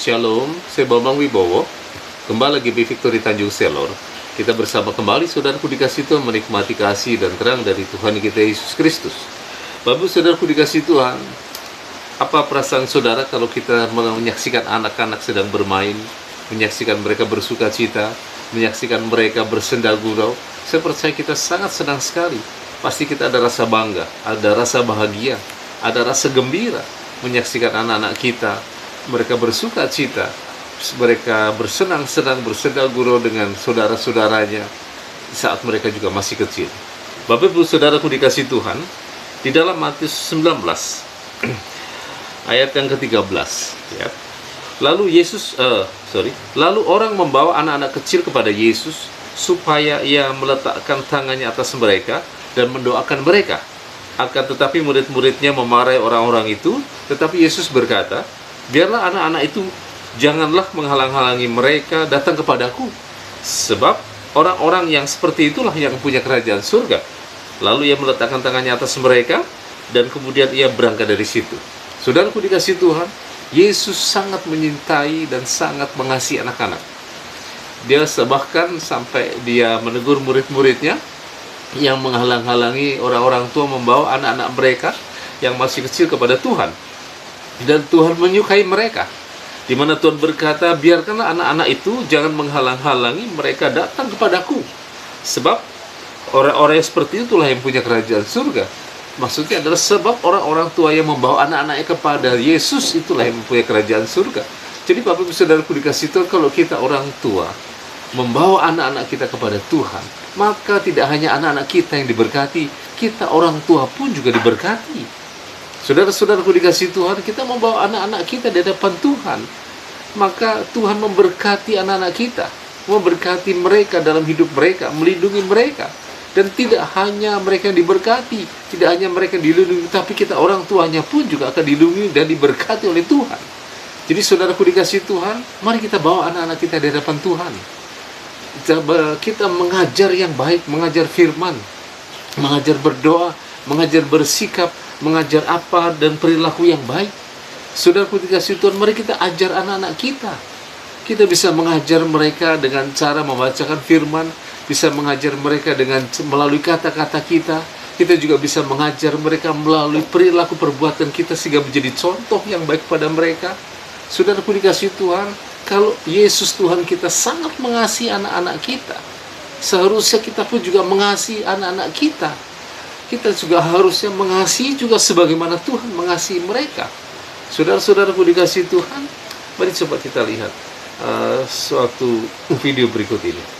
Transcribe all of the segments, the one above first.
Shalom, saya Bambang Wibowo. Kembali lagi di Victory Tanjung Selor. Kita bersama kembali, saudaraku dikasih Tuhan, menikmati kasih dan terang dari Tuhan kita Yesus Kristus. Bapak saudaraku dikasih Tuhan, apa perasaan saudara kalau kita menyaksikan anak-anak sedang bermain, menyaksikan mereka bersuka cita, menyaksikan mereka bersenda gurau? Saya percaya kita sangat senang sekali. Pasti kita ada rasa bangga, ada rasa bahagia, ada rasa gembira menyaksikan anak-anak kita, mereka bersuka cita, mereka bersenang-senang, bersenda gurau dengan saudara-saudaranya saat mereka juga masih kecil. Bapak Ibu saudaraku dikasih Tuhan, di dalam Matius 19 ayat yang ke-13 ya. Lalu orang membawa anak-anak kecil kepada Yesus supaya ia meletakkan tangannya atas mereka dan mendoakan mereka. Akan tetapi murid-muridnya memarahi orang-orang itu. Tetapi Yesus berkata, biarlah anak-anak itu janganlah menghalang-halangi mereka datang kepadaku, sebab orang-orang yang seperti itulah yang punya kerajaan surga. Lalu ia meletakkan tangannya atas mereka dan kemudian ia berangkat dari situ. Saudaraku dikasih Tuhan, Yesus sangat menyintai dan sangat mengasihi anak-anak. Dia bahkan sampai dia menegur murid-muridnya yang menghalang-halangi orang-orang tua membawa anak-anak mereka yang masih kecil kepada Tuhan. Dan Tuhan menyukai mereka, di mana Tuhan berkata, biarkanlah anak-anak itu jangan menghalang-halangi mereka datang kepadaku, sebab orang-orang yang seperti itulah yang punya kerajaan surga. Maksudnya adalah sebab orang-orang tua yang membawa anak-anaknya kepada Yesus itulah yang mempunyai kerajaan surga. Jadi Bapak Ibu Saudaraku dikasih Tuhan, kalau kita orang tua membawa anak-anak kita kepada Tuhan, maka tidak hanya anak-anak kita yang diberkati, kita orang tua pun juga diberkati. Saudara-saudaraku dikasih Tuhan, kita membawa anak-anak kita di hadapan Tuhan, maka Tuhan memberkati anak-anak kita, memberkati mereka dalam hidup mereka, melindungi mereka. Dan tidak hanya mereka yang diberkati, tidak hanya mereka yang dilindungi, tapi kita orang tuanya pun juga akan dilindungi dan diberkati oleh Tuhan. Jadi saudaraku dikasih Tuhan, mari kita bawa anak-anak kita di hadapan Tuhan. Kita mengajar yang baik, mengajar firman, mengajar berdoa, mengajar bersikap, mengajar apa dan perilaku yang baik. Saudaraku dikasih Tuhan, mari kita ajar anak-anak kita. Kita bisa mengajar mereka dengan cara membacakan firman, bisa mengajar mereka dengan melalui kata-kata kita. Kita juga bisa mengajar mereka melalui perilaku perbuatan kita sehingga menjadi contoh yang baik pada mereka. Saudaraku dikasih Tuhan, kalau Yesus Tuhan kita sangat mengasihi anak-anak kita, seharusnya kita pun juga mengasihi anak-anak kita. Kita juga harusnya mengasihi juga sebagaimana Tuhan mengasihi mereka. Saudara-saudaraku dikasih Tuhan, mari coba kita lihat suatu video berikut ini.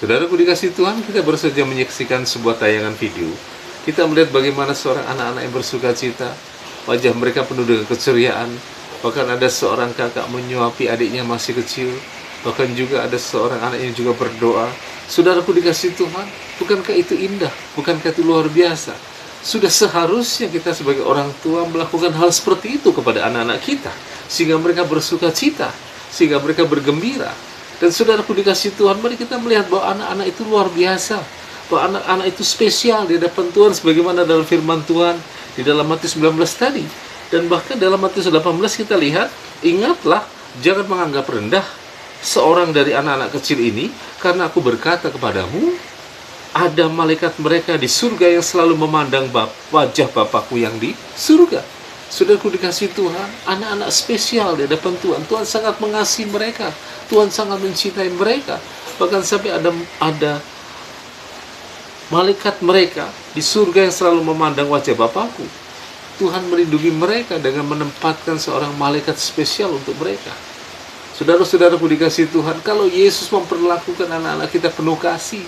Saudaraku dikasih Tuhan, kita baru saja menyaksikan sebuah tayangan video. Kita melihat bagaimana seorang anak-anak yang bersuka cita, wajah mereka penuh dengan keceriaan. Bahkan ada seorang kakak menyuapi adiknya masih kecil. Bahkan juga ada seorang anak yang juga berdoa. Saudaraku dikasih Tuhan, bukankah itu indah? Bukankah itu luar biasa? Sudah seharusnya kita sebagai orang tua melakukan hal seperti itu kepada anak-anak kita, sehingga mereka bersuka cita, sehingga mereka bergembira. Dan saudaraku dikasih Tuhan, mari kita melihat bahwa anak-anak itu luar biasa, bahwa anak-anak itu spesial di hadapan Tuhan, sebagaimana dalam firman Tuhan di dalam Matius 19 tadi. Dan bahkan dalam Matius 18 kita lihat, ingatlah Jangan menganggap rendah seorang dari anak-anak kecil ini, karena aku berkata kepadamu, ada malaikat mereka di surga yang selalu memandang wajah Bapakku yang di surga. Saudaraku dikasih Tuhan, anak-anak spesial di hadapan Tuhan. Tuhan sangat mengasihi mereka. Tuhan sangat mencintai mereka. Bahkan sampai ada malaikat mereka di surga yang selalu memandang wajah Bapakku. Tuhan melindungi mereka dengan menempatkan seorang malaikat spesial untuk mereka. Saudara-saudaraku dikasih Tuhan, kalau Yesus memperlakukan anak-anak kita penuh kasih,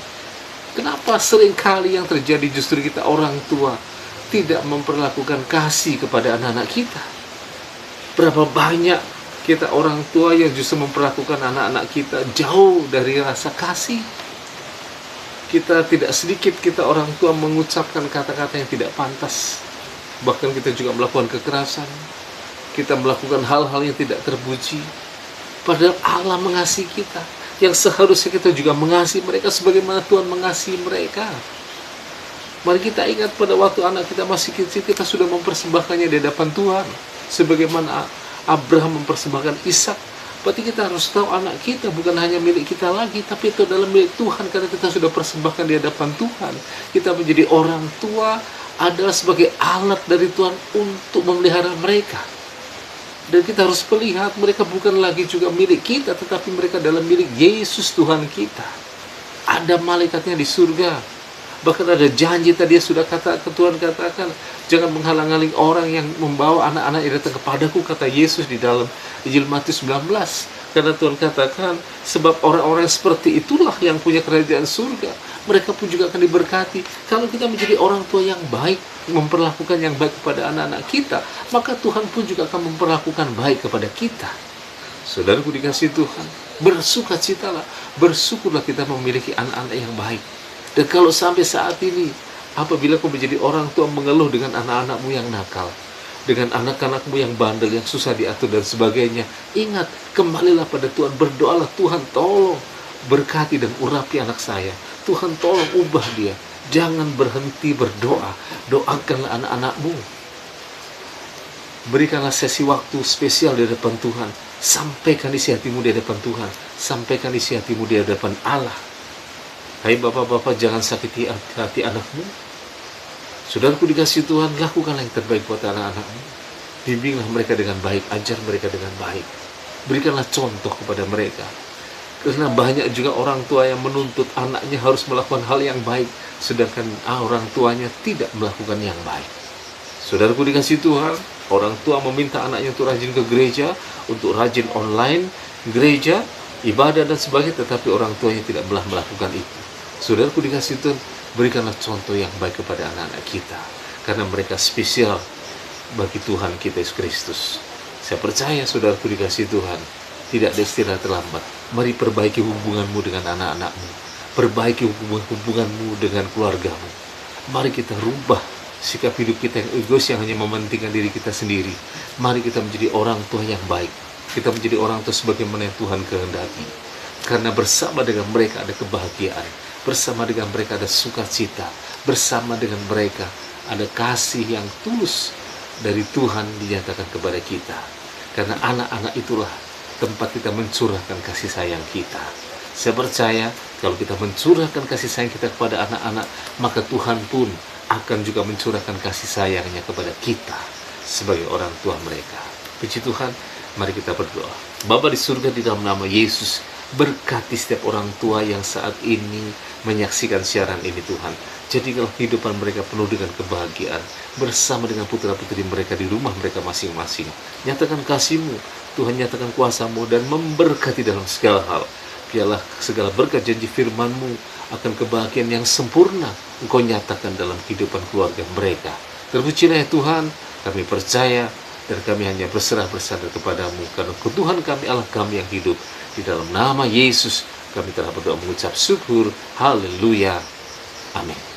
kenapa seringkali yang terjadi justru kita orang tua tidak memperlakukan kasih kepada anak-anak kita? Berapa banyak kita orang tua yang justru memperlakukan anak-anak kita jauh dari rasa kasih. Kita tidak sedikit kita orang tua mengucapkan kata-kata yang tidak pantas. Bahkan kita juga melakukan kekerasan. Kita melakukan hal-hal yang tidak terpuji. Padahal Allah mengasihi kita, yang seharusnya kita juga mengasihi mereka sebagaimana Tuhan mengasihi mereka. Mari kita ingat pada waktu anak kita masih kecil, kita sudah mempersembahkannya di hadapan Tuhan. Sebagaimana Abraham mempersembahkan Ishak. Berarti kita harus tahu anak kita bukan hanya milik kita lagi, tapi itu adalah milik Tuhan, karena kita sudah persembahkan di hadapan Tuhan. Kita menjadi orang tua adalah sebagai alat dari Tuhan untuk memelihara mereka. Dan kita harus melihat mereka bukan lagi juga milik kita, tetapi mereka adalah milik Yesus Tuhan kita. Ada malaikatnya di surga. Bahkan ada janji tadi sudah Tuhan katakan, jangan menghalang-halangi orang yang membawa anak-anak yang datang kepadaku, kata Yesus di dalam Injil Matius 19. Karena Tuhan katakan, sebab orang-orang seperti itulah yang punya kerajaan surga. Mereka pun juga akan diberkati. Kalau kita menjadi orang tua yang baik, memperlakukan yang baik kepada anak-anak kita, maka Tuhan pun juga akan memperlakukan baik kepada kita. Saudaraku dikasih Tuhan, bersukacitalah, bersyukurlah kita memiliki anak-anak yang baik. Dan kalau sampai saat ini, apabila kau menjadi orang tua mengeluh dengan anak-anakmu yang nakal, dengan anak-anakmu yang bandel, yang susah diatur dan sebagainya, ingat, kembalilah pada Tuhan, berdoalah, Tuhan tolong berkati dan urapi anak saya. Tuhan tolong ubah dia. Jangan berhenti berdoa. Doakanlah anak-anakmu. Berikanlah sesi waktu spesial di hadapan Tuhan. Sampaikan isi hatimu di hadapan Tuhan. Sampaikan isi hatimu di hadapan Allah. Hai bapak-bapak, jangan sakiti hati anakmu. Saudaraku dikasih Tuhan, lakukanlah yang terbaik buat anak-anakmu. Bimbinglah mereka dengan baik, ajar mereka dengan baik. Berikanlah contoh kepada mereka. Karena banyak juga orang tua yang menuntut anaknya harus melakukan hal yang baik, sedangkan orang tuanya tidak melakukan yang baik. Saudaraku dikasih Tuhan, orang tua meminta anaknya untuk rajin ke gereja, untuk rajin online gereja, ibadah dan sebagainya, tetapi orang tuanya tidak melakukan itu. Saudaraku dikasih Tuhan, berikanlah contoh yang baik kepada anak-anak kita, karena mereka spesial bagi Tuhan kita Yesus Kristus. Saya percaya saudaraku dikasih Tuhan, tidak ada istilah terlambat. Mari perbaiki hubunganmu dengan anak-anakmu, perbaiki hubunganmu dengan keluargamu. Mari kita rubah sikap hidup kita yang egois, yang hanya mementingkan diri kita sendiri. Mari kita menjadi orang tua yang baik. Kita menjadi orang tua sebagaimana yang Tuhan kehendaki. Karena bersama dengan mereka ada kebahagiaan, bersama dengan mereka ada sukacita, bersama dengan mereka ada kasih yang tulus dari Tuhan dinyatakan kepada kita. Karena anak-anak itulah tempat kita mencurahkan kasih sayang kita. Saya percaya kalau kita mencurahkan kasih sayang kita kepada anak-anak, maka Tuhan pun akan juga mencurahkan kasih sayangnya kepada kita sebagai orang tua mereka. Puji Tuhan, mari kita berdoa. Bapa di surga, di dalam nama Yesus, berkati setiap orang tua yang saat ini menyaksikan siaran ini Tuhan. Jadikanlah kehidupan mereka penuh dengan kebahagiaan bersama dengan putra-putri mereka di rumah mereka masing-masing. Nyatakan kasih-Mu, Tuhan, nyatakan kuasa-Mu dan memberkati dalam segala hal. Biarlah segala berkat janji firman-Mu akan kebahagiaan yang sempurna Engkau nyatakan dalam kehidupan keluarga mereka. Terpujilah ya Tuhan, kami percaya dan kami hanya berserah bersandar kepadamu, karena Tuhan kami, Allah kami yang hidup. Di dalam nama Yesus kami telah berdoa mengucap syukur. Haleluya. Amin.